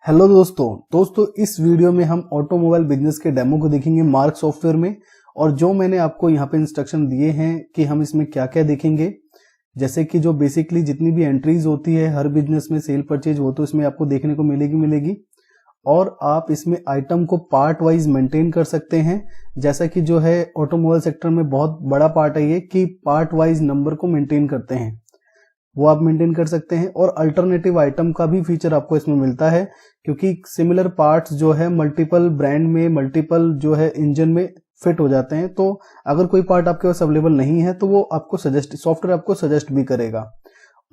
Hello दोस्तों इस video में हम ऑटोमोबाइल बिजनेस के डेमो को देखेंगे मार्क सॉफ्टवेयर में। और जो मैंने आपको यहाँ पे इंस्ट्रक्शन दिए हैं कि हम इसमें क्या क्या देखेंगे, जैसे कि जो बेसिकली जितनी भी एंट्रीज होती है हर बिजनेस में सेल परचेज वो तो इसमें आपको देखने को मिलेगी। और आप इसमें आइटम को पार्ट वाइज मेंटेन कर सकते हैं। जैसा कि जो है ऑटोमोबाइल सेक्टर में बहुत बड़ा पार्ट है ये कि पार्ट वाइज नंबर को मेंटेन करते हैं, वो आप मेंटेन कर सकते हैं। और अल्टरनेटिव आइटम का भी फीचर आपको इसमें मिलता है, क्योंकि सिमिलर पार्ट्स जो है मल्टीपल ब्रांड में मल्टीपल जो है इंजन में फिट हो जाते हैं। तो अगर कोई पार्ट आपके पास अवेलेबल नहीं है तो वो आपको सॉफ्टवेयर आपको सजेस्ट भी करेगा।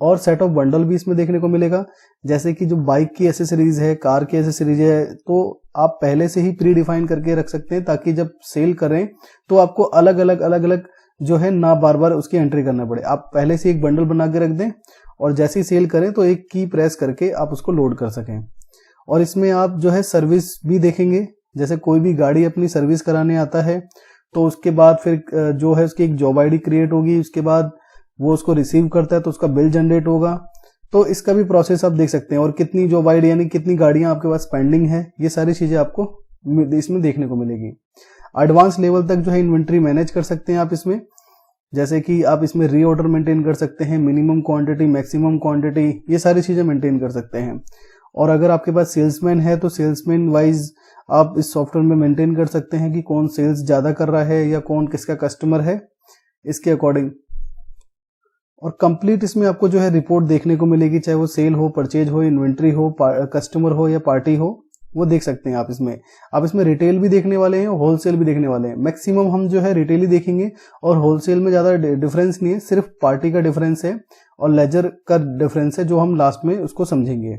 और सेट ऑफ बंडल भी इसमें देखने को मिलेगा, जैसे कि जो बाइक की एसेसरीज है, कार की एसेसरीज है, तो आप पहले से ही प्री डिफाइन करके रख सकते हैं ताकि जब सेल करें तो आपको अलग अलग जो है ना बार बार उसकी एंट्री करना पड़े। आप पहले से एक बंडल बना के रख दें और जैसे ही सेल करें तो एक की प्रेस करके आप उसको लोड कर सकें। और इसमें आप जो है सर्विस भी देखेंगे, जैसे कोई भी गाड़ी अपनी सर्विस कराने आता है तो उसके बाद फिर जो है उसकी एक जॉब आईडी क्रिएट होगी, उसके बाद वो उसको रिसीव करता है तो उसका बिल जनरेट होगा। तो इसका भी प्रोसेस आप देख सकते हैं। और कितनी जॉब आईडी यानी कितनी गाड़ियां आपके पास पेंडिंग है, ये सारी चीजें आपको इसमें देखने को मिलेगी। एडवांस लेवल तक जो है इन्वेंट्री मैनेज कर सकते हैं आप इसमें, जैसे कि आप इसमें रीऑर्डर मेंटेन कर सकते हैं, मिनिमम क्वांटिटी मैक्सिमम क्वांटिटी, ये सारी चीजें मेंटेन कर सकते हैं। और अगर आपके पास सेल्समैन है तो सेल्समैन वाइज आप इस सॉफ्टवेयर में मेंटेन कर सकते हैं कि कौन सेल्स ज्यादा कर रहा है या कौन किसका कस्टमर है, इसके अकॉर्डिंग। और कंप्लीट इसमें आपको जो है रिपोर्ट देखने को मिलेगी, चाहे वो सेल हो, परचेज हो, इन्वेंट्री हो, कस्टमर हो या पार्टी हो, वो देख सकते हैं आप इसमें। आप इसमें रिटेल भी देखने वाले हैं और होलसेल भी देखने वाले हैं। मैक्सिमम हम जो है रिटेल ही देखेंगे और होलसेल में ज्यादा डिफरेंस नहीं है, सिर्फ पार्टी का डिफरेंस है और लेजर का डिफरेंस है जो हम लास्ट में उसको समझेंगे।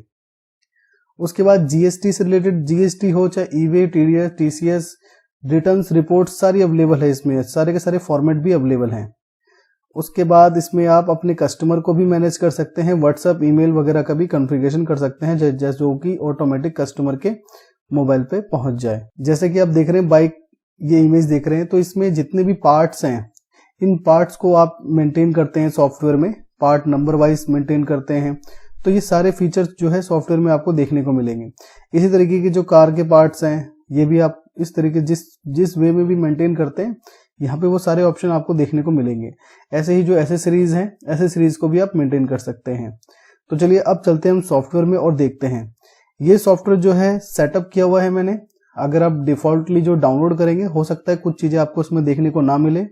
उसके बाद जीएसटी से रिलेटेड, जीएसटी हो चाहे e-way, TDS, TCS, returns report सारी अवेलेबल है इसमें, सारे के सारे फॉर्मेट भी अवेलेबल हैं। उसके बाद इसमें आप अपने कस्टमर को भी मैनेज कर सकते हैं, व्हाट्सएप, ईमेल वगैरह का भी कॉन्फ़िगरेशन कर सकते हैं जैसे जो कि ऑटोमेटिक कस्टमर के मोबाइल पे पहुंच जाए। जैसे कि आप देख रहे हैं बाइक, ये इमेज देख रहे हैं, तो इसमें जितने भी पार्ट्स हैं इन पार्ट्स को आप मेंटेन करते हैं सॉफ्टवेयर में, पार्ट नंबर वाइज मेंटेन करते हैं। तो ये सारे फीचर्स जो है सॉफ्टवेयर में आपको देखने को मिलेंगे। इसी तरीके के जो कार के पार्ट्स हैं ये भी आप इस तरीके जिस वे में भी मेंटेन करते हैं यहाँ पे वो सारे ऑप्शन आपको देखने को मिलेंगे। ऐसे ही जो एसेसरीज हैं, एसेसरीज को भी आप मेंटेन कर सकते हैं। तो चलिए अब चलते हैं हम सॉफ्टवेयर में और देखते हैं। ये सॉफ्टवेयर जो है सेटअप किया हुआ है मैंने। अगर आप डिफॉल्टली जो डाउनलोड करेंगे, हो सकता है कुछ चीजें आपको उसमें देखने को ना मिले,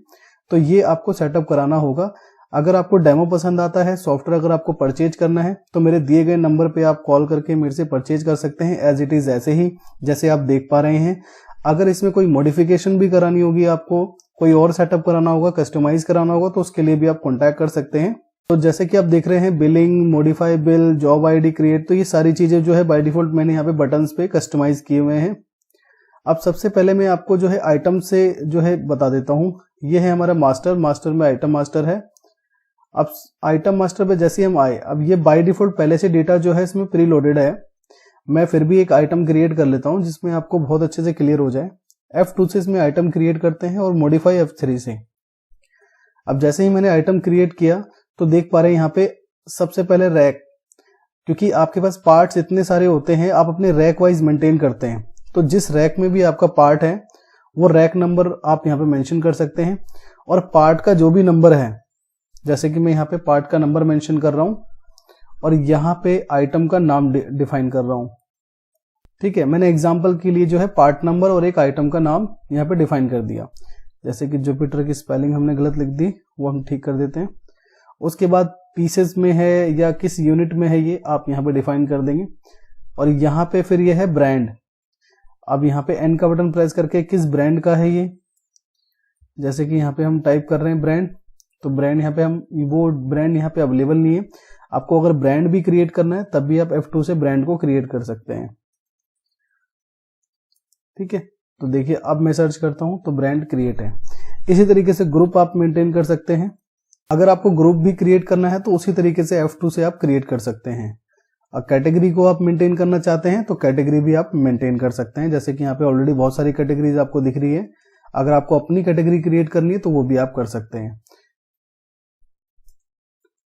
तो ये आपको सेटअप कराना होगा। अगर आपको डेमो पसंद आता है, सॉफ्टवेयर अगर आपको परचेज करना है तो मेरे दिए गए नंबर पे आप कॉल करके मेरे से परचेज कर सकते हैं एज इट इज, ऐसे ही जैसे आप देख पा रहे हैं। अगर इसमें कोई मॉडिफिकेशन भी करानी होगी, आपको कोई और सेटअप कराना होगा, कस्टमाइज कराना होगा, तो उसके लिए भी आप कॉन्टैक्ट कर सकते हैं। तो जैसे कि आप देख रहे हैं billing, modify bill, job ID create, तो ये सारी चीजें जो है बाय डिफॉल्ट मैंने यहाँ पे बटन्स पे कस्टमाइज किए हुए हैं। अब सबसे पहले मैं आपको जो है आइटम से जो है बता देता हूँ। ये है हमारा मास्टर में आइटम मास्टर है। अब आइटम मास्टर पे जैसे हम आए, अब ये बाय डिफॉल्ट पहले से डेटा जो है इसमें प्री लोडेड है। मैं फिर भी एक आइटम क्रिएट कर लेता हूं जिसमें आपको बहुत अच्छे से क्लियर हो जाए। F2 से इसमें आइटम क्रिएट करते हैं और मॉडिफाई F3 से। अब जैसे ही मैंने आइटम क्रिएट किया तो देख पा रहे हैं यहाँ पे सबसे पहले रैक, क्योंकि आपके पास पार्ट्स इतने सारे होते हैं, आप अपने रैक वाइज मेंटेन करते हैं। तो जिस रैक में भी आपका पार्ट है वो रैक नंबर आप यहाँ पे मेंशन कर सकते हैं। और पार्ट का जो भी नंबर है, जैसे कि मैं यहाँ पे पार्ट का नंबर मेंशन कर रहा हूं और यहाँ पे आइटम का नाम डिफाइन कर रहा हूं। ठीक है, मैंने एग्जांपल के लिए जो है पार्ट नंबर और एक आइटम का नाम यहाँ पे डिफाइन कर दिया। जैसे कि जुपिटर की स्पेलिंग हमने गलत लिख दी, वो हम ठीक कर देते हैं। उसके बाद पीसेस में है या किस यूनिट में है ये आप यहाँ पे डिफाइन कर देंगे। और यहाँ पे फिर ये है ब्रांड। अब यहाँ पे एन का बटन प्रेस करके किस ब्रांड का है ये, जैसे कि यहाँ पे हम टाइप कर रहे हैं ब्रांड, तो ब्रांड यहाँ पे हम, वो ब्रांड यहाँ पे अवेलेबल नहीं है। आपको अगर ब्रांड भी क्रिएट करना है तब भी आप F2 से ब्रांड को क्रिएट कर सकते हैं। ठीक है, तो देखिए अब मैं सर्च करता हूं तो ब्रांड क्रिएट है। इसी तरीके से ग्रुप आप मेंटेन कर सकते हैं। अगर आपको ग्रुप भी क्रिएट करना है तो उसी तरीके से F2 से आप क्रिएट कर सकते हैं। और कैटेगरी को आप मेंटेन करना चाहते हैं तो कैटेगरी भी आप मेंटेन कर सकते हैं, जैसे कि यहाँ पे ऑलरेडी बहुत सारी कैटेगरीज आपको दिख रही है। अगर आपको अपनी कैटेगरी क्रिएट करनी है तो वो भी आप कर सकते हैं।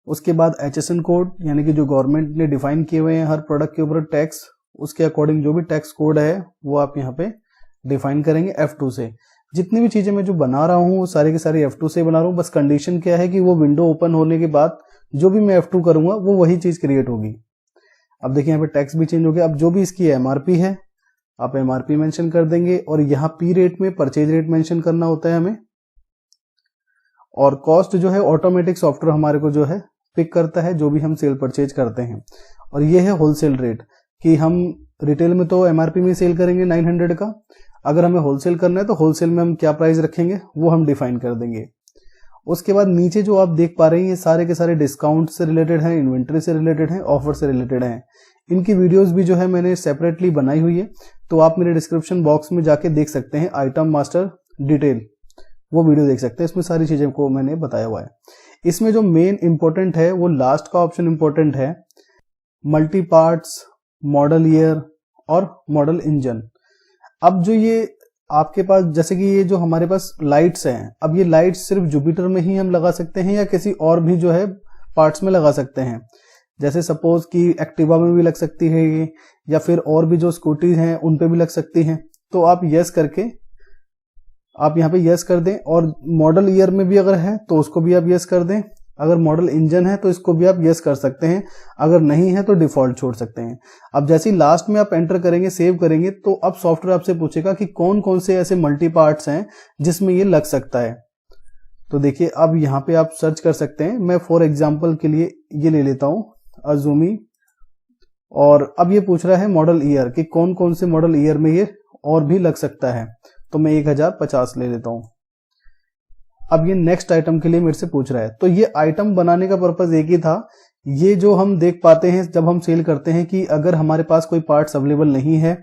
उसके बाद HSN कोड, यानी कि जो गवर्नमेंट ने डिफाइन किए हुए हैं हर प्रोडक्ट के ऊपर टैक्स, उसके अकॉर्डिंग जो भी टैक्स कोड है वो आप यहाँ पे डिफाइन करेंगे F2 से। जितनी भी चीजें मैं जो बना रहा हूँ वो सारी की सारी F2 से बना रहा हूँ, बस कंडीशन क्या है कि वो विंडो ओपन होने के बाद जो भी मैं F2 करूंगा वो वही चीज क्रिएट होगी। अब देखिए यहाँ पे टैक्स भी चेंज हो गया। अब जो भी इसकी MRP है आप MRP मेंशन कर देंगे, और यहाँ P रेट में परचेज रेट मेंशन करना होता है हमें, और कॉस्ट जो है ऑटोमेटिक सॉफ्टवेयर हमारे को जो है पिक करता है जो भी हम सेल परचेज करते हैं। और ये है होलसेल रेट कि हम रिटेल में तो MRP में सेल करेंगे 900 का, अगर हमें होलसेल करना है तो होलसेल में हम क्या प्राइस रखेंगे वो हम डिफाइन कर देंगे। उसके बाद नीचे जो आप देख पा रहे हैं ये सारे के सारे डिस्काउंट से रिलेटेड हैं, इन्वेंट्री से रिलेटेड हैं, ऑफर से रिलेटेड हैं। इनकी वीडियोस भी जो है मैंने सेपरेटली बनाई हुई है, तो आप मेरे डिस्क्रिप्शन बॉक्स में जाके देख सकते हैं आइटम मास्टर डिटेल, वो वीडियो देख सकते हैं। इसमें सारी चीजें को मैंने बताया हुआ है। इसमें जो मेन इंपॉर्टेंट है वो लास्ट का ऑप्शन इंपॉर्टेंट है, मल्टी पार्ट्स, मॉडल ईयर और मॉडल इंजन। अब जो ये आपके पास जैसे कि ये जो हमारे पास लाइट्स हैं, अब ये लाइट्स सिर्फ जुपिटर में ही हम लगा सकते हैं या किसी और भी जो है पार्ट्स में लगा सकते हैं। जैसे सपोज कि एक्टिवा में भी लग सकती है ये, या फिर और भी जो स्कूटी हैं उन पे भी लग सकती हैं। तो आप यस करके आप यहाँ पे यस कर दें, और मॉडल ईयर में भी अगर है तो उसको भी आप यस कर दें। अगर मॉडल इंजन है तो इसको भी आप यस कर सकते हैं, अगर नहीं है तो डिफॉल्ट छोड़ सकते हैं। अब जैसे ही लास्ट में आप एंटर करेंगे, सेव करेंगे, तो अब सॉफ्टवेयर आपसे पूछेगा कि कौन कौन से ऐसे मल्टी पार्ट्स हैं जिसमें ये लग सकता है। तो देखिए अब यहाँ पे आप सर्च कर सकते हैं। मैं फॉर एग्जाम्पल के लिए ये ले लेता हूँ अजूमी, और अब ये पूछ रहा है मॉडल ईयर कि कौन कौन से मॉडल ईयर में ये और भी लग सकता है, तो मैं 1050 ले लेता हूं। अब ये नेक्स्ट आइटम के लिए मेरे से पूछ रहा है। तो ये आइटम बनाने का पर्पस एक ही था, ये जो हम देख पाते हैं जब हम सेल करते हैं कि अगर हमारे पास कोई पार्ट्स अवेलेबल नहीं है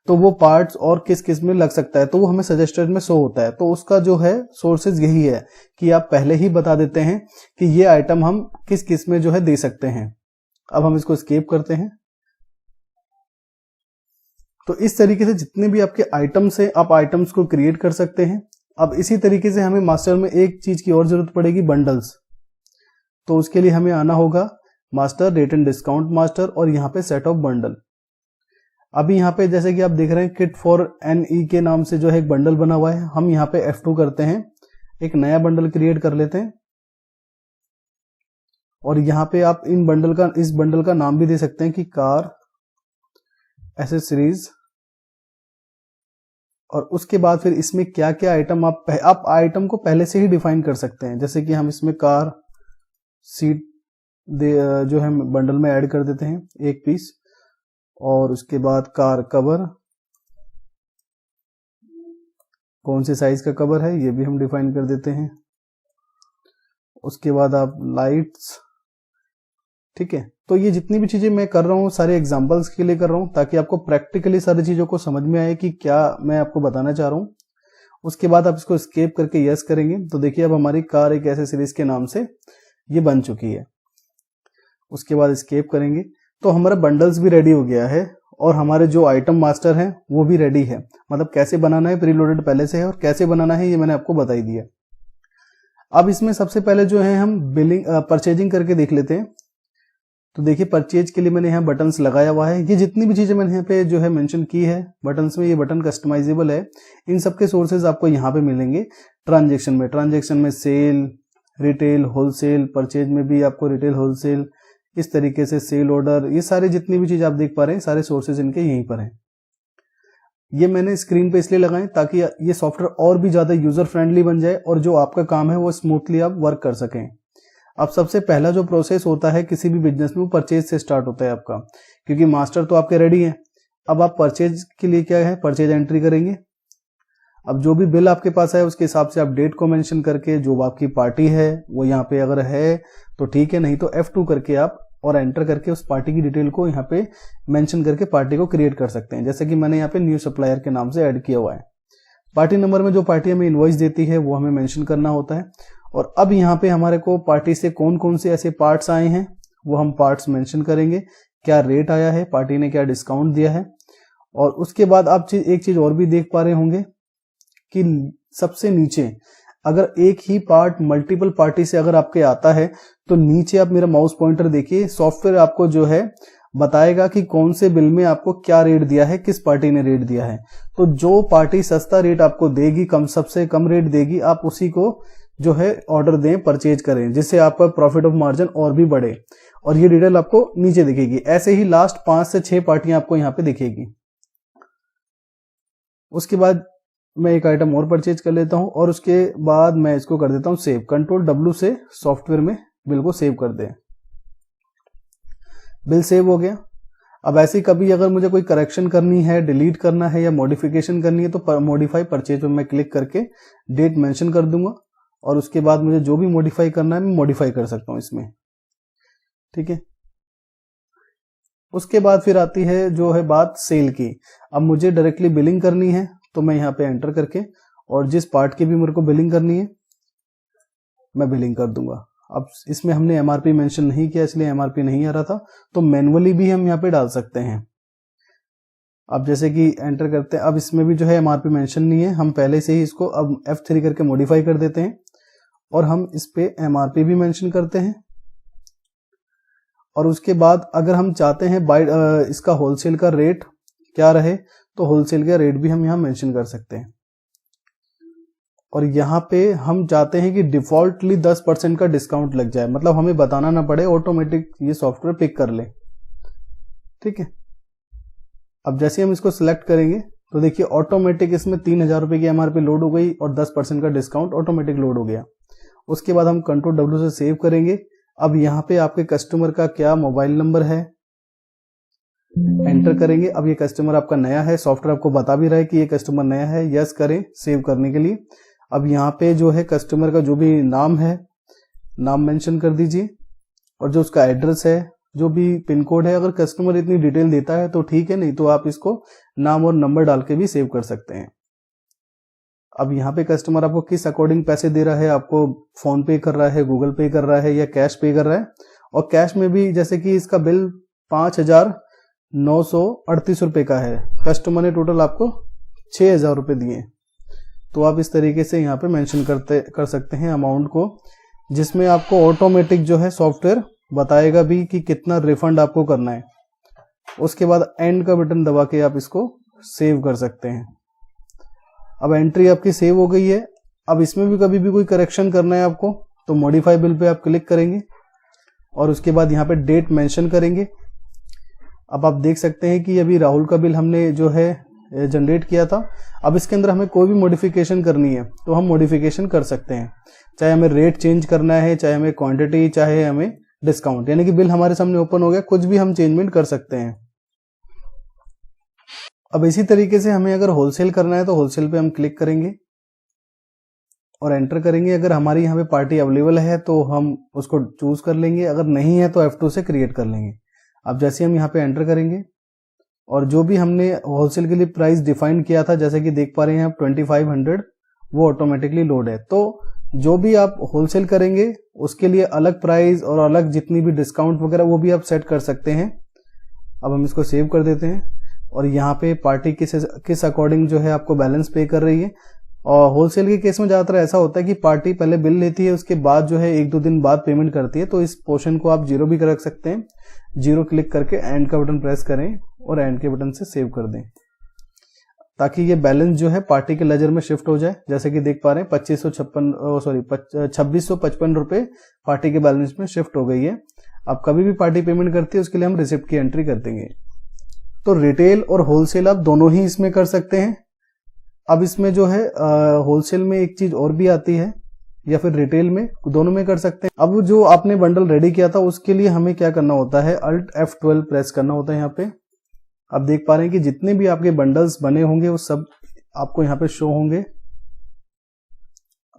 तो वो पार्ट्स और किस किस में लग सकता है, तो वो हमें सजेस्टेड में शो होता है। तो उसका जो है सोर्सेज यही है कि आप पहले ही बता देते हैं कि ये आइटम हम किस किस में जो है दे सकते हैं। अब हम इसको एस्केप करते हैं। तो इस तरीके से जितने भी आपके आइटम्स हैं आप आइटम्स को क्रिएट कर सकते हैं। अब इसी तरीके से हमें मास्टर में एक चीज की और जरूरत पड़ेगी, बंडल्स। तो उसके लिए हमें आना होगा master, rate and discount master, और यहाँ पे सेट ऑफ बंडल। अभी यहाँ पे जैसे कि आप देख रहे हैं किट फॉर NE के नाम से जो है एक बंडल बना हुआ है। हम यहाँ पे F2 करते हैं, एक नया बंडल क्रिएट कर लेते हैं, और यहाँ पे आप इस बंडल का नाम भी दे सकते हैं कि कार एसेसरीज। और उसके बाद फिर इसमें क्या क्या आइटम आप आइटम को पहले से ही डिफाइन कर सकते हैं। जैसे कि हम इसमें कार सीट जो है बंडल में ऐड कर देते हैं 1 पीस, और उसके बाद कार कवर, कौन से साइज का कवर है ये भी हम डिफाइन कर देते हैं। उसके बाद आप लाइट्स, ठीक है। तो ये जितनी भी चीजें मैं कर रहा हूँ सारे एग्जांपल्स के लिए कर रहा हूँ, ताकि आपको प्रैक्टिकली सारी चीजों को समझ में आए कि क्या मैं आपको बताना चाह रहा हूँ। उसके बाद आप इसको एस्केप करके यस करेंगे, तो देखिए अब हमारी कार एक एसेसरीज के नाम से ये बन चुकी है। उसके बाद एस्केप करेंगे तो हमारा बंडल्स भी रेडी हो गया है, और हमारे जो आइटम मास्टर है वो भी रेडी है। मतलब कैसे बनाना है प्रीलोडेड पहले से है, और कैसे बनाना है ये मैंने आपको बताई दिया। अब इसमें सबसे पहले जो है हम बिलिंग परचेजिंग करके देख लेते हैं। तो देखिए परचेज के लिए मैंने यहाँ बटन्स लगाया हुआ है। ये जितनी भी चीजें मैंने यहाँ पे जो है मेंशन की है बटन्स में, ये बटन कस्टमाइजेबल है। इन सबके सोर्सेज आपको यहाँ पे मिलेंगे ट्रांजेक्शन में सेल, रिटेल, होलसेल, परचेज में भी आपको रिटेल, होलसेल, इस तरीके से सेल ऑर्डर, ये सारे जितनी भी चीज आप देख पा रहे हैं सारे सोर्सेज इनके यहीं पर हैं। ये मैंने स्क्रीन पे इसलिए लगाए ताकि ये सॉफ्टवेयर और भी ज्यादा यूजर फ्रेंडली बन जाए, और जो आपका काम है वो स्मूथली आप वर्क कर सकें। अब सबसे पहला जो प्रोसेस होता है किसी भी बिजनेस में वो परचेज से स्टार्ट होता है आपका, क्योंकि मास्टर तो आपके रेडी है। अब आप परचेज के लिए क्या है, परचेज एंट्री करेंगे। अब जो भी बिल आपके पास है उसके हिसाब से आप डेट को मेंशन करके, जो आपकी पार्टी है वो यहाँ पे अगर है तो ठीक है, नहीं तो F2 करके आप और एंटर करके उस पार्टी की डिटेल को यहाँ पे मेंशन करके पार्टी को क्रिएट कर सकते हैं। जैसे कि मैंने यहाँ पे न्यू सप्लायर के नाम से ऐड किया हुआ है। पार्टी नंबर में जो पार्टी हमें इनवॉइस देती है वो हमें मेंशन करना होता है। और अब यहाँ पे हमारे को पार्टी से कौन कौन से ऐसे पार्ट्स आए हैं वो हम पार्ट्स मेंशन करेंगे, क्या रेट आया है, पार्टी ने क्या डिस्काउंट दिया है। और उसके बाद आप एक चीज और भी देख पा रहे होंगे कि सबसे नीचे अगर एक ही पार्ट मल्टीपल पार्टी से अगर आपके आता है तो नीचे आप मेरा माउस पॉइंटर देखिए, सॉफ्टवेयर आपको जो है बताएगा कि कौन से बिल में आपको क्या रेट दिया है, किस पार्टी ने रेट दिया है। तो जो पार्टी सस्ता रेट आपको देगी, सबसे कम रेट देगी, आप उसी को जो है ऑर्डर दें, परचेज करें, जिससे आपका प्रॉफिट ऑफ मार्जिन और भी बढ़े। और ये डिटेल आपको नीचे दिखेगी। ऐसे ही लास्ट 5 से 6 पार्टियां आपको यहाँ पे दिखेगी। उसके बाद मैं एक आइटम और परचेज कर लेता हूं और उसके बाद मैं इसको कर देता हूं सेव। कंट्रोल W से सॉफ्टवेयर में बिल को सेव कर दें। बिल सेव हो गया। अब ऐसे कभी अगर मुझे कोई करेक्शन करनी है, डिलीट करना है या मॉडिफिकेशन करनी है तो मॉडिफाई परचेज में मैं क्लिक करके डेट मेंशन कर दूंगा और उसके बाद मुझे जो भी मॉडिफाई करना है मैं मॉडिफाई कर सकता हूं इसमें। ठीक है। उसके बाद फिर आती है जो है बात सेल की। अब मुझे डायरेक्टली बिलिंग करनी है तो मैं यहाँ पे एंटर करके और जिस पार्ट की भी मेरे को बिलिंग करनी है मैं बिलिंग कर दूंगा। अब इसमें हमने एमआरपी मेंशन नहीं किया इसलिए एमआरपी नहीं आ रहा था, तो मैनुअली भी हम यहाँ पे डाल सकते हैं। अब जैसे कि एंटर करते हैं, अब इसमें भी जो है एमआरपी मेंशन नहीं है, हम पहले से ही इसको अब F3 करके मॉडिफाई कर देते हैं और हम इस पे एमआरपी भी मेंशन करते हैं। और उसके बाद अगर हम चाहते हैं इसका होलसेल का रेट क्या रहे तो होलसेल का रेट भी हम यहाँ मेंशन कर सकते हैं। और यहाँ पे हम चाहते हैं कि डिफॉल्टली 10% का डिस्काउंट लग जाए, मतलब हमें बताना ना पड़े, ऑटोमेटिक ये सॉफ्टवेयर पिक कर ले। ठीक है। अब जैसे हम इसको सिलेक्ट करेंगे तो देखिए ऑटोमेटिक इसमें 3000 रुपए की एमआरपी लोड हो गई और 10% का डिस्काउंट ऑटोमेटिक लोड हो गया। उसके बाद हम कंट्रोल W से सेव करेंगे। अब यहाँ पे आपके कस्टमर का क्या मोबाइल नंबर है एंटर करेंगे। अब ये कस्टमर आपका नया है, सॉफ्टवेयर आपको बता भी रहा है कि ये कस्टमर नया है, यस करें सेव करने के लिए। अब यहाँ पे जो है कस्टमर का जो भी नाम है नाम मेंशन कर दीजिए और जो उसका एड्रेस है, जो भी पिन कोड है, अगर कस्टमर इतनी डिटेल देता है तो ठीक है, नहीं तो आप इसको नाम और नंबर डाल के भी सेव कर सकते हैं। अब यहाँ पे कस्टमर आपको किस अकॉर्डिंग पैसे दे रहा है, आपको फोन पे कर रहा है, गूगल पे कर रहा है या कैश पे कर रहा है। और कैश में भी जैसे कि इसका बिल 5938 रुपए का है, कस्टमर ने टोटल आपको 6000 रुपए दिए, तो आप इस तरीके से यहाँ पे मेंशन कर सकते हैं अमाउंट को, जिसमें आपको ऑटोमेटिक जो है सॉफ्टवेयर बताएगा भी कि कितना रिफंड आपको करना है। उसके बाद एंड का बटन दबा के आप इसको सेव कर सकते हैं। अब एंट्री आपकी सेव हो गई है। अब इसमें भी कभी भी कोई करेक्शन करना है आपको तो मॉडिफाई बिल पे आप क्लिक करेंगे और उसके बाद यहाँ पे डेट मेंशन करेंगे। अब आप देख सकते हैं कि अभी राहुल का बिल हमने जो है जनरेट किया था। अब इसके अंदर हमें कोई भी मॉडिफिकेशन करनी है तो हम मॉडिफिकेशन कर सकते हैं, चाहे हमें रेट चेंज करना है, चाहे हमें क्वांटिटी, चाहे हमें डिस्काउंट, यानी कि बिल हमारे सामने ओपन हो गया, कुछ भी हम चेंजमेंट कर सकते हैं। अब इसी तरीके से हमें अगर होलसेल करना है तो होलसेल पे हम क्लिक करेंगे और एंटर करेंगे। अगर हमारी यहाँ पे पार्टी अवेलेबल है तो हम उसको चूज कर लेंगे, अगर नहीं है तो F2 से क्रिएट कर लेंगे। अब जैसे हम यहाँ पे एंटर करेंगे और जो भी हमने होलसेल के लिए प्राइस डिफाइन किया था, जैसे कि देख पा रहे हैं आप 2500, वो ऑटोमेटिकली लोड है। तो जो भी आप होलसेल करेंगे उसके लिए अलग प्राइस और अलग जितनी भी डिस्काउंट वगैरह वो भी आप सेट कर सकते हैं। अब हम इसको सेव कर देते हैं और यहाँ पे पार्टी किस अकॉर्डिंग जो है आपको बैलेंस पे कर रही है। और होलसेल के केस में ज्यादातर ऐसा होता है कि पार्टी पहले बिल लेती है, उसके बाद जो है 1-2 दिन बाद पेमेंट करती है, तो इस पोर्शन को आप 0 भी रख सकते हैं। 0 क्लिक करके एंड का बटन प्रेस करें और एंड के बटन से सेव कर दें, ताकि ये बैलेंस जो है पार्टी के लेजर में शिफ्ट हो जाए। जैसे कि देख पा रहे हैं 2655 रुपए पार्टी के बैलेंस में शिफ्ट हो गई है। अब कभी भी पार्टी पेमेंट करती है उसके लिए हम रिसिप्ट की एंट्री कर देंगे। तो रिटेल और होलसेल आप दोनों ही इसमें कर सकते हैं। अब इसमें जो है होलसेल में एक चीज और भी आती है, या फिर रिटेल में, दोनों में कर सकते हैं। अब जो आपने बंडल रेडी किया था उसके लिए हमें क्या करना होता है, Alt F12 प्रेस करना होता है यहाँ पे। अब देख पा रहे हैं कि जितने भी आपके बंडल्स बने होंगे वो सब आपको यहाँ पे शो होंगे।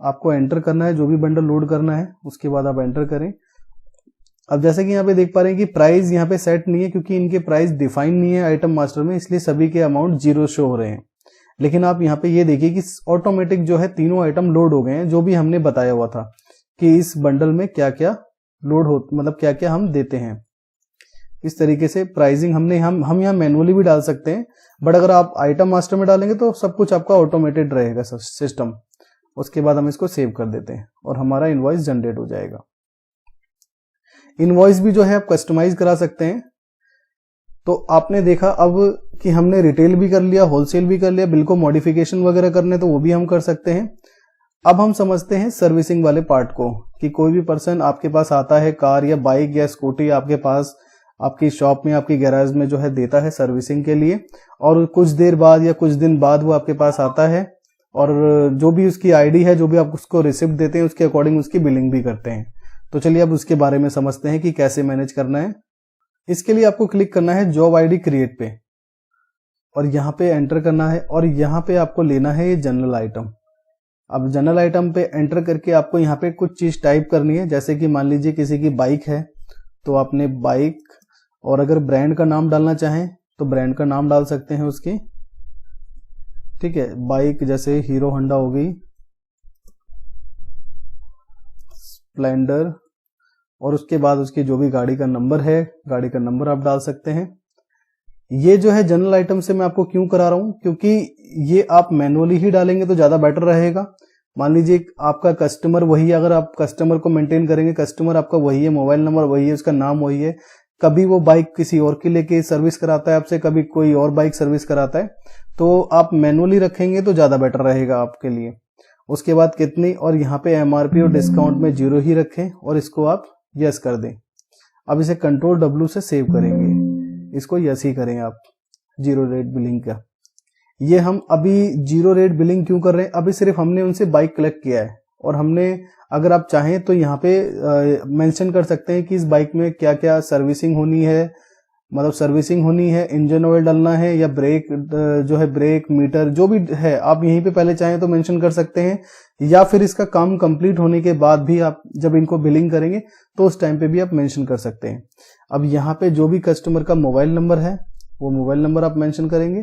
आपको एंटर करना है जो भी बंडल लोड करना है, उसके बाद आप एंटर करें। अब जैसे कि यहाँ पे देख पा रहे हैं कि प्राइस यहाँ पे सेट नहीं है, क्योंकि इनके प्राइस डिफाइन नहीं है आइटम मास्टर में, इसलिए सभी के अमाउंट 0 शो हो रहे हैं। लेकिन आप यहाँ पे ये देखिए कि ऑटोमेटिक जो है तीनों आइटम लोड हो गए हैं, जो भी हमने बताया हुआ था कि इस बंडल में क्या क्या लोड हो, मतलब क्या क्या हम देते हैं। इस तरीके से प्राइसिंग हम यहाँ मैनुअली भी डाल सकते हैं, बट अगर आप आइटम मास्टर में डालेंगे तो सब कुछ आपका ऑटोमेटेड रहेगा सिस्टम। उसके बाद हम इसको सेव कर देते हैं और हमारा इनवॉइस जनरेट हो जाएगा। इनवॉइस भी जो है आप कस्टमाइज करा सकते हैं। तो आपने देखा अब कि हमने रिटेल भी कर लिया, होलसेल भी कर लिया, बिल को मॉडिफिकेशन वगैरह करने तो वो भी हम कर सकते हैं। अब हम समझते हैं सर्विसिंग वाले पार्ट को, कि कोई भी पर्सन आपके पास आता है, कार या बाइक या स्कूटी आपके पास आपकी शॉप में, आपकी गैराज में जो है देता है सर्विसिंग के लिए, और कुछ देर बाद या कुछ दिन बाद वो आपके पास आता है और जो भी उसकी आईडी है, जो भी आप उसको रिसिप्ट देते हैं, उसके अकॉर्डिंग उसकी बिलिंग भी करते हैं। तो चलिए अब उसके बारे में समझते हैं कि कैसे मैनेज करना है। इसके लिए आपको क्लिक करना है जॉब आईडी क्रिएट पे और यहाँ पे एंटर करना है, और यहाँ पे आपको लेना है ये जनरल आइटम। अब जनरल आइटम पे एंटर करके आपको यहाँ पे कुछ चीज टाइप करनी है, जैसे कि मान लीजिए किसी की बाइक है तो आपने बाइक, और अगर ब्रांड का नाम डालना चाहें तो ब्रांड का नाम डाल सकते हैं उसकी, ठीक है। बाइक जैसे हीरो होंडा हो गई, स्प्लेंडर, और उसके बाद उसकी जो भी गाड़ी का नंबर है, गाड़ी का नंबर आप डाल सकते हैं। ये जो है जनरल आइटम से मैं आपको क्यों करा रहा हूं, क्योंकि ये आप मैनुअली ही डालेंगे तो ज्यादा बेटर रहेगा। मान लीजिए आपका कस्टमर वही, अगर आप कस्टमर को मेंटेन करेंगे, कस्टमर आपका वही है, मोबाइल नंबर वही है, उसका नाम वही है, कभी वो बाइक किसी और के लेके सर्विस कराता है आपसे, कभी कोई और बाइक सर्विस कराता है, तो आप मैनुअली रखेंगे तो ज्यादा बेटर रहेगा आपके लिए। उसके बाद कितनी, और यहाँ पे एमआरपी और डिस्काउंट में 0 ही रखें और इसको आप यस कर दें। अब इसे कंट्रोल W से सेव करेंगे, इसको यस ही करें आप, 0 रेट बिलिंग का। ये हम अभी 0 रेट बिलिंग क्यों कर रहे हैं, अभी सिर्फ हमने उनसे बाइक कलेक्ट किया है, और हमने, अगर आप चाहें तो यहाँ पे मेंशन कर सकते हैं कि इस बाइक में क्या क्या सर्विसिंग होनी है, मतलब सर्विसिंग होनी है, इंजन ऑयल डालना है, या ब्रेक जो है, ब्रेक मीटर जो भी है आप यहीं पे पहले चाहें तो मेंशन कर सकते हैं, या फिर इसका काम कंप्लीट होने के बाद भी आप जब इनको बिलिंग करेंगे तो उस टाइम पे भी आप मेंशन कर सकते हैं। अब यहाँ पे जो भी कस्टमर का मोबाइल नंबर है वो मोबाइल नंबर आप मेंशन करेंगे,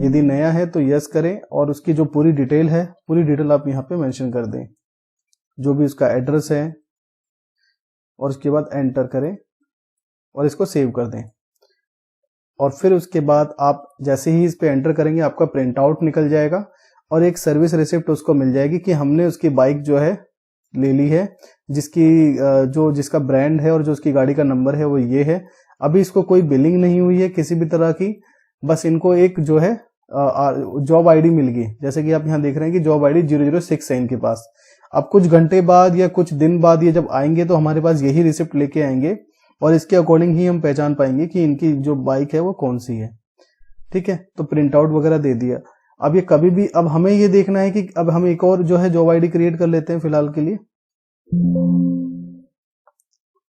यदि नया है तो यस करें, और उसकी जो पूरी डिटेल है, पूरी डिटेल आप यहाँ पे मेंशन कर दें, जो भी उसका एड्रेस है, और उसके बाद एंटर करें और इसको सेव कर दें। और फिर उसके बाद आप जैसे ही इस पे एंटर करेंगे आपका प्रिंट आउट निकल जाएगा और एक सर्विस रिसिप्ट उसको मिल जाएगी कि हमने उसकी बाइक जो है ले ली है, जिसका ब्रांड है और जो उसकी गाड़ी का नंबर है वो ये है। अभी इसको कोई बिलिंग नहीं हुई है किसी भी तरह की, बस इनको एक जो है जॉब आईडी मिल गई, जैसे कि आप यहाँ देख रहे हैं कि जॉब आईडी 006 है इनके पास। अब कुछ घंटे बाद या कुछ दिन बाद ये जब आएंगे तो हमारे पास यही रिसिप्ट लेके आएंगे, और इसके अकॉर्डिंग ही हम पहचान पाएंगे कि इनकी जो बाइक है वो कौन सी है, ठीक है। तो प्रिंट आउट वगैरह दे दिया। अब ये कभी भी, अब हमें ये देखना है कि अब हम एक और जो है जॉब आईडी क्रिएट कर लेते हैं फिलहाल के लिए,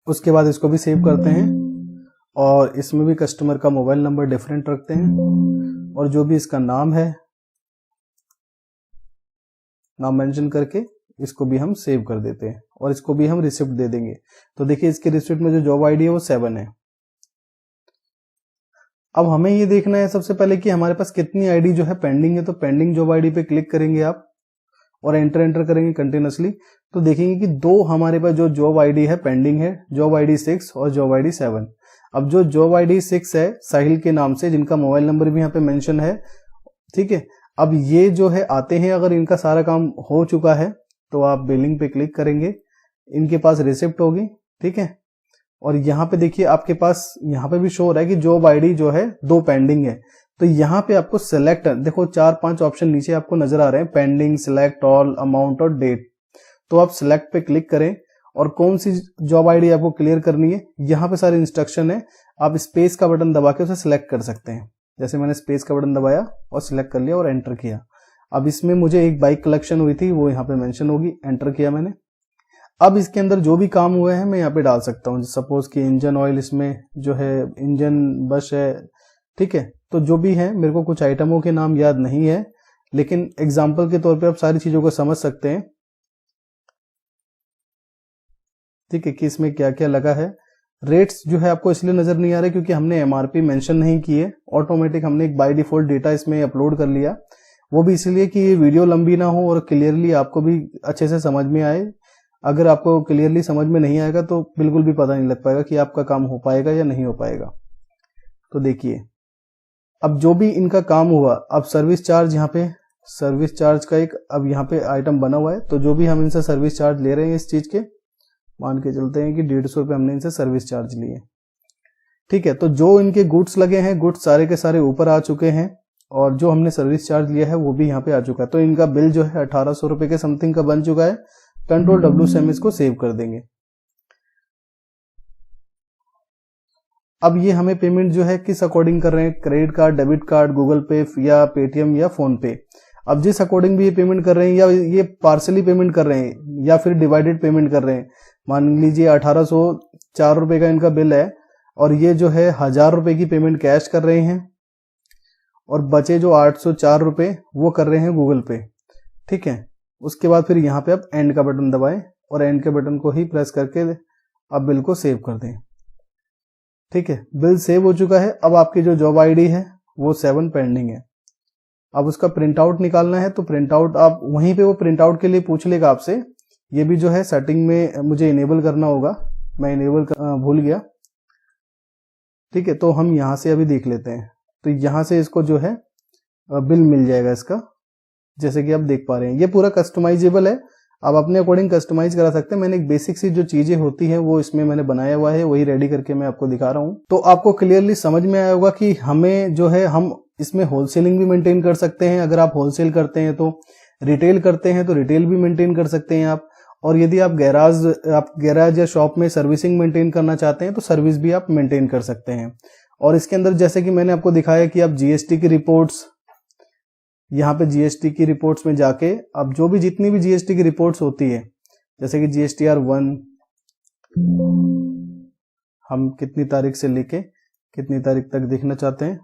उसके बाद इसको भी सेव करते हैं, और इसमें भी कस्टमर का मोबाइल नंबर डिफरेंट रखते हैं, और जो भी इसका नाम है, नाम मेंशन करके इसको भी हम सेव कर देते हैं, और इसको भी हम रिसिप्ट दे देंगे। तो देखिए इसके रिसिप्ट में जो जॉब आईडी है वो 7 है। अब हमें ये देखना है सबसे पहले कि हमारे पास कितनी आईडी जो है पेंडिंग है, तो पेंडिंग जॉब आईडी पे क्लिक करेंगे आप और एंटर करेंगे कंटिन्यूसली, तो देखेंगे कि 2 हमारे पास जो जॉब आईडी है पेंडिंग है, जॉब आईडी 6 और जॉब आईडी 7। अब जो जॉब आईडी 6 है साहिल के नाम से, जिनका मोबाइल नंबर भी यहाँ पे मेंशन है, ठीक है। अब ये जो है आते हैं, अगर इनका सारा काम हो चुका है तो आप बिलिंग पे क्लिक करेंगे, इनके पास रिसिप्ट होगी, ठीक है। और यहाँ पे देखिए आपके पास यहाँ पे भी शो हो रहा है कि जॉब आईडी जो है 2 पेंडिंग है, तो यहाँ पे आपको सिलेक्ट, देखो 4-5 ऑप्शन नीचे आपको नजर आ रहे हैं, पेंडिंग, सिलेक्ट ऑल, अमाउंट और डेट। तो आप सिलेक्ट पे क्लिक करें और कौन सी जॉब आईडी आपको क्लियर करनी है, यहाँ पे सारे इंस्ट्रक्शन है, आप स्पेस का बटन दबा के उसे सिलेक्ट कर सकते हैं। जैसे मैंने स्पेस का बटन दबाया और सिलेक्ट कर लिया और एंटर किया। अब इसमें मुझे एक बाइक कलेक्शन हुई थी, वो यहाँ पे मेंशन होगी, एंटर किया मैंने। अब इसके अंदर जो भी काम हुए हैं मैं यहाँ पे डाल सकता हूँ, सपोज कि इंजन ऑयल, इसमें जो है इंजन बश है, ठीक है। तो जो भी है, मेरे को कुछ आइटमों के नाम याद नहीं है, लेकिन एग्जाम्पल के तौर पे आप सारी चीजों को समझ सकते हैं, ठीक है, कि इसमें क्या क्या लगा है। रेट्स जो है आपको इसलिए नजर नहीं आ रहे क्योंकि हमने एमआरपी मेंशन नहीं की है, ऑटोमेटिक हमने एक बाय डिफॉल्ट डेटा इसमें अपलोड कर लिया, वो भी इसलिए कि ये वीडियो लंबी ना हो और क्लियरली आपको भी अच्छे से समझ में आए। अगर आपको क्लियरली समझ में नहीं आएगा तो बिल्कुल भी पता नहीं लग पाएगा कि आपका काम हो पाएगा या नहीं हो पाएगा। तो देखिए अब जो भी इनका काम हुआ, अब सर्विस चार्ज, यहाँ पे सर्विस चार्ज का एक अब यहाँ पे आइटम बना हुआ है, तो जो भी हम इनसे सर्विस चार्ज ले रहे हैं इस चीज के, मान के चलते हैं कि 150 रुपये हमने इनसे सर्विस चार्ज लिए, ठीक है, तो जो इनके गुड्स लगे हैं, गुड्स सारे के सारे ऊपर आ चुके हैं और जो हमने सर्विस चार्ज लिया है वो भी यहाँ पे आ चुका है। तो इनका बिल जो है 1800 रुपए के समथिंग का बन चुका है। कंट्रोल W से हम इसको सेव कर देंगे। अब ये हमें पेमेंट जो है किस अकॉर्डिंग कर रहे हैं, credit card, debit card, Google पे या पेटीएम या फोन पे। अब जिस अकॉर्डिंग भी ये पेमेंट कर रहे हैं, या ये पार्सली पेमेंट कर रहे हैं या फिर डिवाइडेड पेमेंट कर रहे हैं, मान लीजिए 1804 रुपए का इनका बिल है और ये जो है 1000 रुपए की पेमेंट कैश कर रहे हैं और बचे जो 804 रुपए वो कर रहे हैं गूगल पे। ठीक है, उसके बाद फिर यहाँ पे आप एंड का बटन दबाएं और एंड के बटन को ही प्रेस करके आप बिल को सेव कर दें। ठीक है, बिल सेव हो चुका है। अब आपकी जो जॉब आईडी है वो 7 पेंडिंग है। अब उसका प्रिंट आउट निकालना है, तो प्रिंट आउट आप वहीं पे वो प्रिंट आउट के लिए पूछ लेगा आपसे। ये भी जो है सेटिंग में मुझे इनेबल करना होगा, मैं इनेबल भूल गया। ठीक है, तो हम यहां से अभी देख लेते हैं। तो यहां से इसको जो है बिल मिल जाएगा इसका, जैसे कि आप देख पा रहे हैं। ये पूरा कस्टमाइजेबल है, आप अपने अकॉर्डिंग कस्टमाइज करा सकते हैं। मैंने एक बेसिक सी जो चीजें होती हैं वो इसमें मैंने बनाया हुआ है, वही रेडी करके मैं आपको दिखा रहा हूं। तो आपको क्लियरली समझ में आया होगा कि हमें जो है हम इसमें होलसेलिंग भी मेंटेन कर सकते हैं। अगर आप होलसेल करते हैं तो, रिटेल करते हैं तो रिटेल भी मेंटेन कर सकते हैं आप। और यदि आप गैराज या शॉप में सर्विसिंग मेंटेन करना चाहते हैं तो सर्विस भी आप मेंटेन कर सकते हैं। और इसके अंदर जैसे कि मैंने आपको दिखाया कि आप जीएसटी की रिपोर्ट्स, यहाँ पे जीएसटी की रिपोर्ट्स में जाके अब जो भी जितनी भी जीएसटी की रिपोर्ट्स होती है, जैसे कि जीएसटीआर 1 हम कितनी तारीख से लेके कितनी तारीख तक देखना चाहते हैं,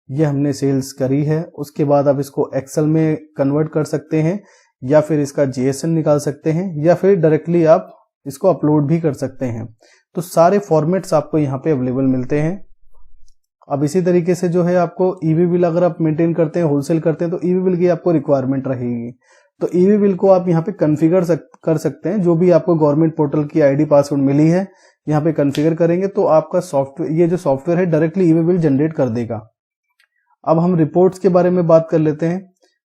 ये हमने सेल्स करी है। उसके बाद आप इसको एक्सेल में कन्वर्ट कर सकते हैं या फिर इसका जेएसएन निकाल सकते हैं या फिर डायरेक्टली आप इसको अपलोड भी कर सकते हैं। तो सारे फॉर्मेट्स आपको यहाँ पे अवेलेबल मिलते हैं। अब इसी तरीके से जो है आपको ईवी बिल अगर आप मेंटेन करते हैं, होलसेल करते हैं, तो ईवी बिल की आपको रिक्वायरमेंट रहेगी। तो ईवी बिल को आप यहाँ पे कॉन्फ़िगर कर सकते हैं। जो भी आपको गवर्नमेंट पोर्टल की आईडी पासवर्ड मिली है यहाँ पे कॉन्फ़िगर करेंगे तो आपका सॉफ्टवेयर, ये जो सॉफ्टवेयर है डायरेक्टली ईवी बिल जनरेट कर देगा। अब हम रिपोर्ट्स के बारे में बात कर लेते हैं।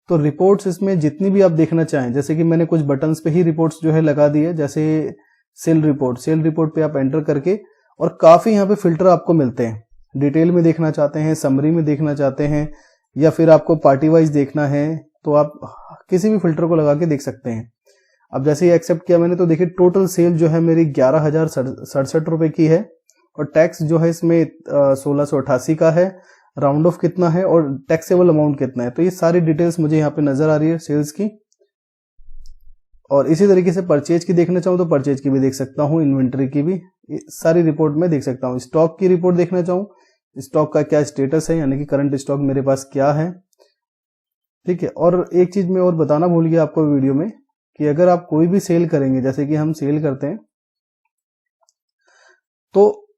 तो रिपोर्ट्स इसमें जितनी भी आप देखना चाहें, जैसे कि मैंने कुछ बटन्स पे ही रिपोर्ट्स जो है लगा दी है, जैसे सेल रिपोर्ट पे आप एंटर करके, और काफी यहाँ पे फिल्टर आपको मिलते हैं। डिटेल में देखना चाहते हैं, समरी में देखना चाहते हैं, या फिर आपको पार्टी वाइज देखना है, तो आप किसी भी फिल्टर को लगा के देख सकते हैं। अब जैसे ही एक्सेप्ट किया मैंने, तो देखिए टोटल सेल जो है मेरी 11,067 रुपए की है और टैक्स जो है इसमें 1688 का है। राउंड ऑफ कितना है और टैक्सेबल अमाउंट कितना है, तो ये सारी डिटेल्स मुझे यहाँ पे नजर आ रही है सेल्स की। और इसी तरीके से परचेज की देखना चाहूँ तो परचेज की भी देख सकता हूँ, इन्वेंटरी की भी सारी रिपोर्ट में देख सकता हूँ। स्टॉक की रिपोर्ट देखना चाहूँ, स्टॉक का क्या स्टेटस है, यानी कि करंट स्टॉक मेरे पास क्या है। ठीक है, और एक चीज मैं और बताना भूल गया आपको वीडियो में कि अगर आप कोई भी सेल करेंगे, जैसे कि हम सेल करते हैं, तो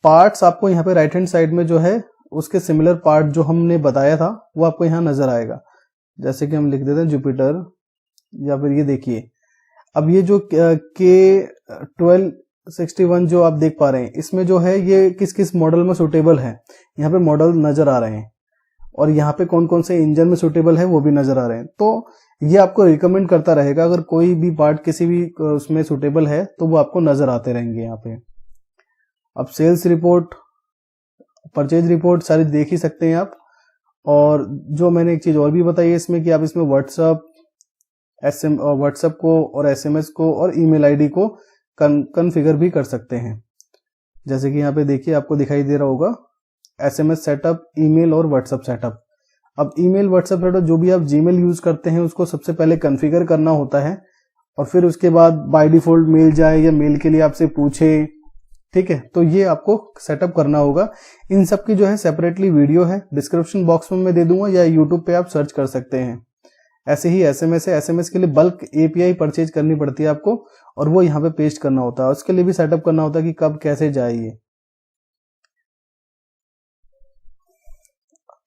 पार्ट्स आपको यहाँ पे राइट हैंड साइड में जो है उसके सिमिलर पार्ट जो हमने बताया था वो आपको यहाँ नजर आएगा। जैसे कि हम लिख देते हैं जुपिटर, या फिर ये देखिए अब ये जो K1261 जो आप देख पा रहे हैं, इसमें जो है ये किस किस मॉडल में सुटेबल है, यहाँ पे मॉडल नजर आ रहे हैं, और यहाँ पे कौन कौन से इंजन में सुटेबल है वो भी नजर आ रहे हैं। तो ये आपको रिकमेंड करता रहेगा, अगर कोई भी पार्ट किसी भी उसमें सुटेबल है तो वो आपको नजर आते रहेंगे यहाँ पे। अब सेल्स रिपोर्ट, परचेज रिपोर्ट सारी देख ही सकते हैं आप। और जो मैंने एक चीज और भी बताई है इसमें कि आप इसमें व्हाट्सएप को और एसएमएस को और ईमेल आईडी को कॉन्फ़िगर भी कर सकते हैं। जैसे कि यहाँ पे देखिए आपको दिखाई दे रहा होगा एसएमएस सेटअप, ईमेल और व्हाट्सएप सेटअप। अब ईमेल व्हाट्सएप सेटअप जो भी आप जीमेल यूज करते हैं उसको सबसे पहले कॉन्फ़िगर करना होता है, और फिर उसके बाद बाय डिफॉल्ट मेल जाए या मेल के लिए आपसे पूछे। ठीक है, तो ये आपको सेटअप करना होगा। इन सब की जो है सेपरेटली वीडियो है, डिस्क्रिप्शन बॉक्स में मैं दे दूंगा, या यूट्यूब पे आप सर्च कर सकते हैं। ऐसे ही एसएमएस है, एसएमएस के लिए बल्क एपीआई परचेज करनी पड़ती है आपको, और वो यहाँ पे पेस्ट करना होता है। उसके लिए भी सेटअप करना होता है कि कब कैसे जाए ये।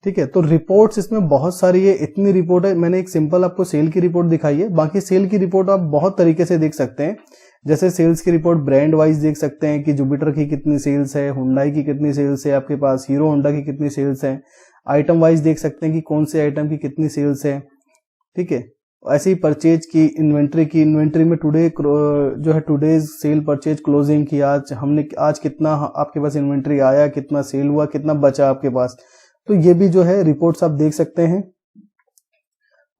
ठीक है, तो रिपोर्ट्स इसमें बहुत सारी है, इतनी रिपोर्ट है। मैंने एक सिंपल आपको सेल की रिपोर्ट दिखाई है, बाकी सेल की रिपोर्ट आप बहुत तरीके से देख सकते हैं। जैसे सेल्स की रिपोर्ट ब्रांड वाइज देख सकते हैं कि जुपिटर की कितनी सेल्स है, हुंडई की कितनी सेल्स है आपके पास, हीरो होंडा की कितनी सेल्स है। आइटम वाइज देख सकते हैं कि कौन से आइटम की कितनी सेल्स है। ठीक है, ऐसे ही परचेज की इन्वेंट्री में टुडे जो है टुडेज सेल परचेज क्लोजिंग की, आज कितना आपके पास इन्वेंट्री आया, कितना सेल हुआ, कितना बचा आपके पास, तो ये भी जो है रिपोर्ट्स आप देख सकते हैं।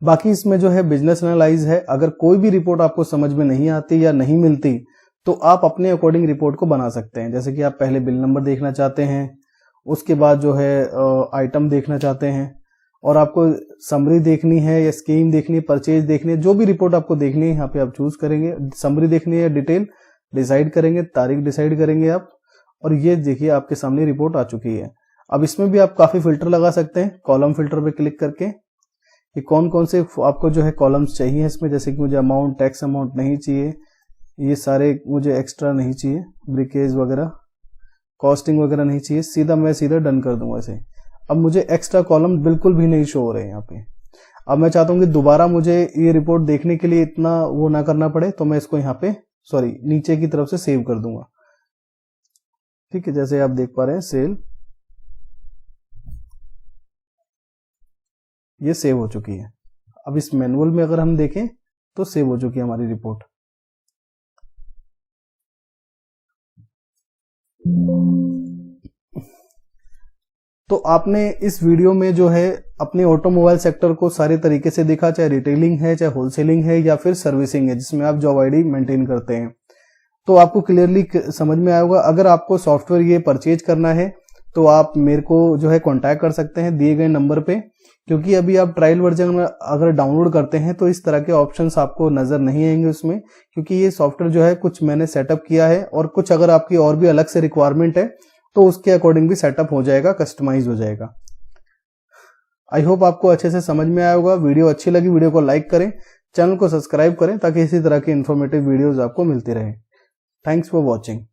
बाकी इसमें जो है बिजनेस एनालाइज है, अगर कोई भी रिपोर्ट आपको समझ में नहीं आती या नहीं मिलती तो आप अपने अकॉर्डिंग रिपोर्ट को बना सकते हैं। जैसे कि आप पहले बिल नंबर देखना चाहते हैं, उसके बाद जो है आइटम देखना चाहते हैं, और आपको समरी देखनी है या स्कीम देखनी है, परचेज देखनी है, जो भी रिपोर्ट आपको देखनी है यहाँ पे आप चूज करेंगे। समरी देखनी है, डिटेल डिसाइड करेंगे, तारीख डिसाइड करेंगे आप, और ये देखिए आपके सामने रिपोर्ट आ चुकी है। अब इसमें भी आप काफी फिल्टर लगा सकते हैं, कॉलम फिल्टर पे क्लिक करके कि कौन कौन से आपको जो है कॉलम्स चाहिए इसमें। जैसे कि मुझे अमाउंट, टैक्स अमाउंट नहीं चाहिए, ये सारे मुझे एक्स्ट्रा नहीं चाहिए, ब्रिकेज वगैरह, कॉस्टिंग वगैरह नहीं चाहिए, मैं सीधा डन कर दूंगा इसे। अब मुझे एक्स्ट्रा कॉलम बिल्कुल भी नहीं शो हो रहे हैं यहाँ पे। अब मैं चाहता हूँ कि दोबारा मुझे ये रिपोर्ट देखने के लिए इतना वो ना करना पड़े, तो मैं इसको यहाँ पे नीचे की तरफ से सेव कर दूंगा। ठीक है, जैसे आप देख पा रहे हैं सेल ये सेव हो चुकी है। अब इस मैनुअल में अगर हम देखें तो सेव हो चुकी है हमारी रिपोर्ट। तो आपने इस वीडियो में जो है अपने ऑटोमोबाइल सेक्टर को सारे तरीके से देखा, चाहे रिटेलिंग है, चाहे होलसेलिंग है, या फिर सर्विसिंग है जिसमें आप जॉब आईडी मेंटेन करते हैं। तो आपको क्लियरली समझ में आया होगा। अगर आपको सॉफ्टवेयर ये परचेज करना है तो आप मेरे को जो है कांटेक्ट कर सकते हैं दिए गए नंबर पे, क्योंकि अभी आप ट्रायल वर्जन अगर डाउनलोड करते हैं तो इस तरह के ऑप्शंस आपको नजर नहीं आएंगे उसमें, क्योंकि ये सॉफ्टवेयर जो है कुछ मैंने सेटअप किया है, और कुछ अगर आपकी और भी अलग से रिक्वायरमेंट है तो उसके अकॉर्डिंग भी सेटअप हो जाएगा, कस्टमाइज हो जाएगा। आई होप आपको अच्छे से समझ में आया होगा। वीडियो अच्छी लगी, वीडियो को लाइक करें, चैनल को सब्सक्राइब करें ताकि इसी तरह की इंफॉर्मेटिव वीडियोज आपको मिलती रहे। Thanks for watching.